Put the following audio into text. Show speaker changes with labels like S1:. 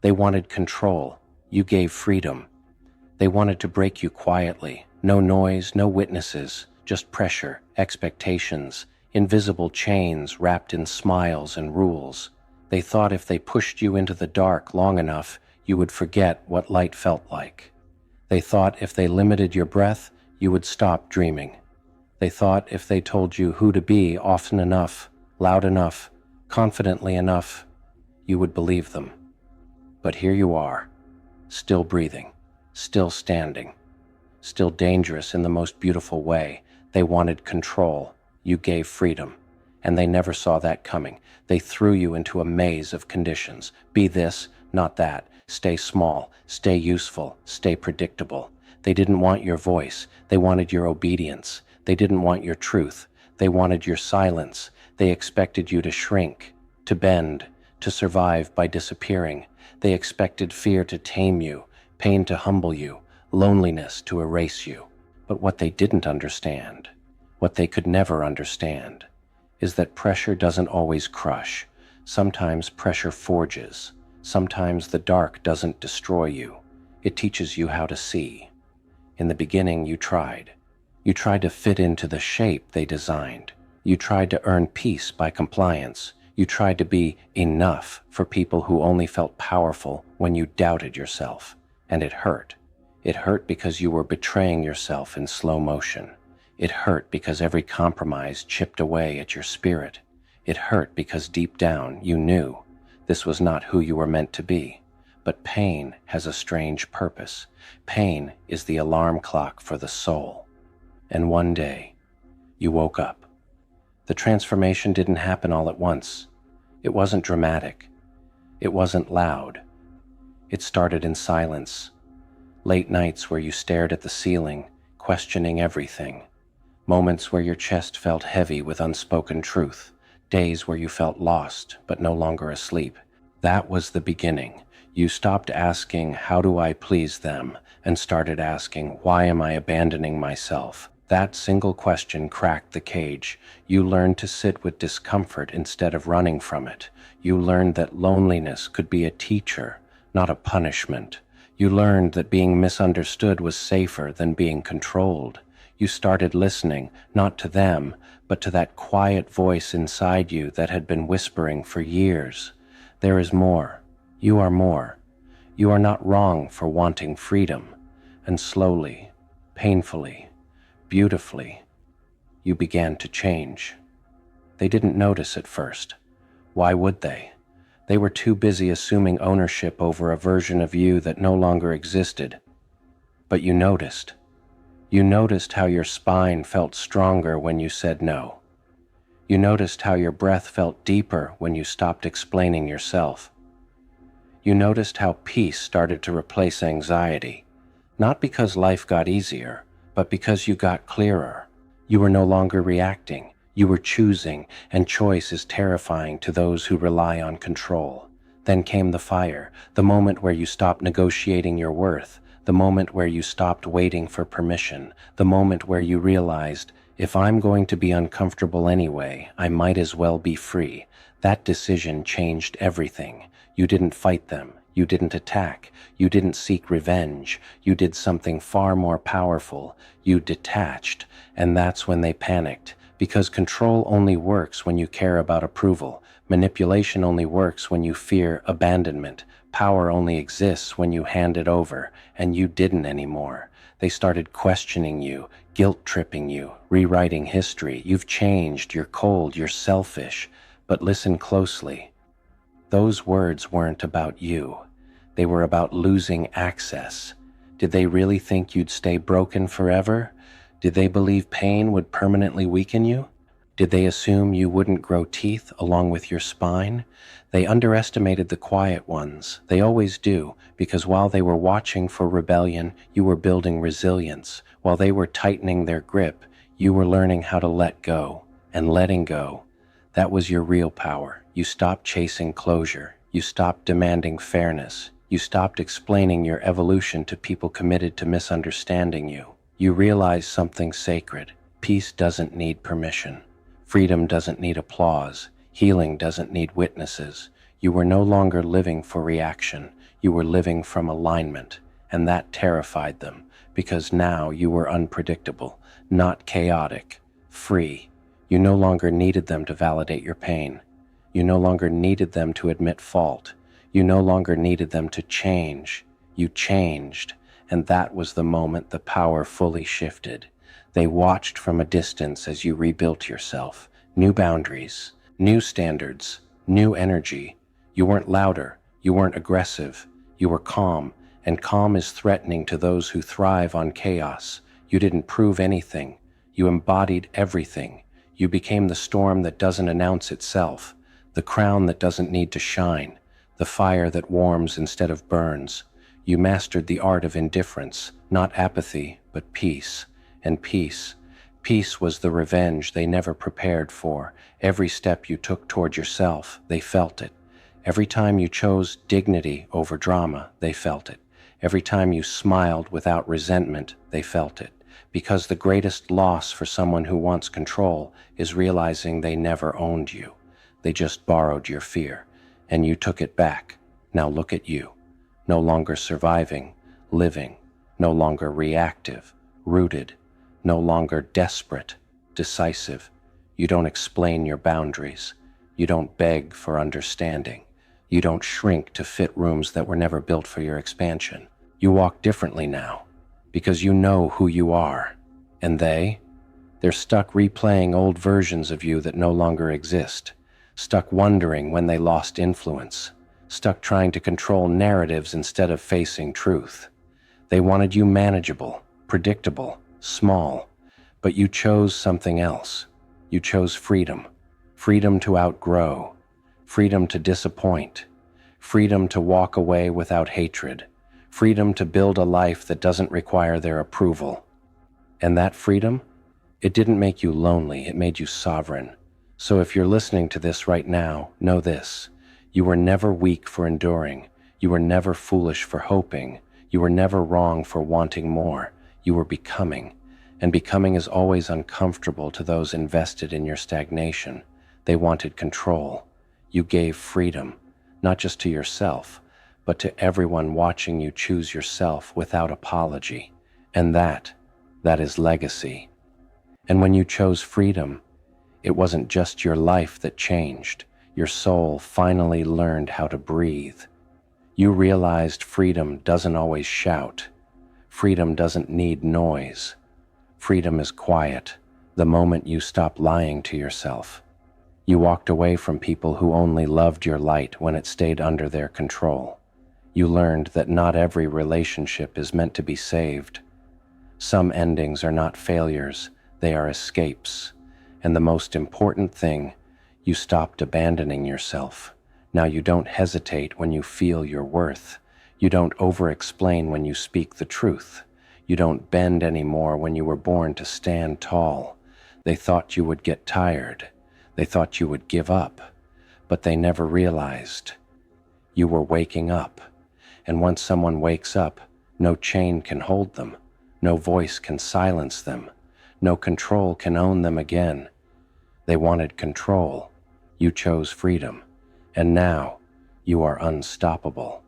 S1: They wanted control. You gave freedom. They wanted to break you quietly. No noise, no witnesses, just pressure, expectations, invisible chains wrapped in smiles and rules. They thought if they pushed you into the dark long enough, you would forget what light felt like. They thought if they limited your breath, you would stop dreaming. They thought if they told you who to be often enough, loud enough, confidently enough, you would believe them. But here you are, still breathing, still standing, still dangerous in the most beautiful way. They wanted control. You gave freedom. And they never saw that coming. They threw you into a maze of conditions. Be this, not that. Stay small, stay useful, stay predictable. They didn't want your voice. They wanted your obedience. They didn't want your truth. They wanted your silence. They expected you to shrink, to bend, to survive by disappearing. They expected fear to tame you, pain to humble you, loneliness to erase you. But what they didn't understand, what they could never understand, is that pressure doesn't always crush. Sometimes pressure forges. Sometimes the dark doesn't destroy you. It teaches you how to see. In the beginning, you tried. You tried to fit into the shape they designed. You tried to earn peace by compliance. You tried to be enough for people who only felt powerful when you doubted yourself. And it hurt. It hurt because you were betraying yourself in slow motion. It hurt because every compromise chipped away at your spirit. It hurt because deep down you knew this was not who you were meant to be. But pain has a strange purpose. Pain is the alarm clock for the soul. And one day, you woke up. The transformation didn't happen all at once. It wasn't dramatic. It wasn't loud. It started in silence. Late nights where you stared at the ceiling, questioning everything. Moments where your chest felt heavy with unspoken truth. Days where you felt lost, but no longer asleep. That was the beginning. You stopped asking, how do I please them? And started asking, why am I abandoning myself? That single question cracked the cage. You learned to sit with discomfort instead of running from it. You learned that loneliness could be a teacher, not a punishment. You learned that being misunderstood was safer than being controlled. You started listening, not to them, but to that quiet voice inside you that had been whispering for years. There is more. You are more. You are not wrong for wanting freedom. And slowly, painfully, beautifully, you began to change. They didn't notice at first. Why would they? They were too busy assuming ownership over a version of you that no longer existed. But you noticed. You noticed how your spine felt stronger when you said no. You noticed how your breath felt deeper when you stopped explaining yourself. You noticed how peace started to replace anxiety, not because life got easier, but because you got clearer. You were no longer reacting. You were choosing, and choice is terrifying to those who rely on control. Then came the fire, the moment where you stopped negotiating your worth, the moment where you stopped waiting for permission, the moment where you realized, if I'm going to be uncomfortable anyway, I might as well be free. That decision changed everything. You didn't fight them. You didn't attack. You didn't seek revenge. You did something far more powerful. You detached. And that's when they panicked. Because control only works when you care about approval. Manipulation only works when you fear abandonment. Power only exists when you hand it over, and you didn't anymore. They started questioning you, guilt-tripping you, rewriting history. You've changed, you're cold, you're selfish. But listen closely. Those words weren't about you. They were about losing access. Did they really think you'd stay broken forever? Did they believe pain would permanently weaken you? Did they assume you wouldn't grow teeth along with your spine? They underestimated the quiet ones. They always do, because while they were watching for rebellion, you were building resilience. While they were tightening their grip, you were learning how to let go. And letting go, that was your real power. You stopped chasing closure. You stopped demanding fairness. You stopped explaining your evolution to people committed to misunderstanding you. You realized something sacred. Peace doesn't need permission. Freedom doesn't need applause. Healing doesn't need witnesses. You were no longer living for reaction. You were living from alignment, and that terrified them, because now you were unpredictable, not chaotic, free. You no longer needed them to validate your pain. You no longer needed them to admit fault. You no longer needed them to change. You changed, and that was the moment the power fully shifted. They watched from a distance as you rebuilt yourself. New boundaries, new standards, new energy. You weren't louder, you weren't aggressive, you were calm, and calm is threatening to those who thrive on chaos. You didn't prove anything, you embodied everything. You became the storm that doesn't announce itself, the crown that doesn't need to shine, the fire that warms instead of burns. You mastered the art of indifference, not apathy, but peace. And peace was the revenge they never prepared for. Every step you took toward yourself, they felt it. Every time you chose dignity over drama, they felt it. Every time you smiled without resentment, they felt it. Because the greatest loss for someone who wants control is realizing they never owned you. They just borrowed your fear, and you took it back. Now look at you. No longer surviving, living. No longer reactive, rooted. No longer desperate, decisive. You don't explain your boundaries. You don't beg for understanding. You don't shrink to fit rooms that were never built for your expansion. You walk differently now, because you know who you are. And they're stuck replaying old versions of you that no longer exist, stuck wondering when they lost influence, stuck trying to control narratives instead of facing truth. They wanted you manageable, predictable, small, but you chose something else. You chose freedom. Freedom to outgrow. Freedom to disappoint. Freedom to walk away without hatred. Freedom to build a life that doesn't require their approval. And that freedom? It didn't make you lonely, it made you sovereign. So if you're listening to this right now, know this. You were never weak for enduring. You were never foolish for hoping. You were never wrong for wanting more. You were becoming. And becoming is always uncomfortable to those invested in your stagnation. They wanted control. You gave freedom, not just to yourself, but to everyone watching you choose yourself without apology. And that is legacy. And when you chose freedom, it wasn't just your life that changed. Your soul finally learned how to breathe. You realized freedom doesn't always shout. Freedom doesn't need noise. Freedom is quiet, the moment you stop lying to yourself. You walked away from people who only loved your light when it stayed under their control. You learned that not every relationship is meant to be saved. Some endings are not failures, they are escapes. And the most important thing, you stopped abandoning yourself. Now you don't hesitate when you feel your worth. You don't over-explain when you speak the truth. You don't bend anymore when you were born to stand tall. They thought you would get tired. They thought you would give up. But they never realized. You were waking up. And once someone wakes up, no chain can hold them. No voice can silence them. No control can own them again. They wanted control. You chose freedom. And now, you are unstoppable.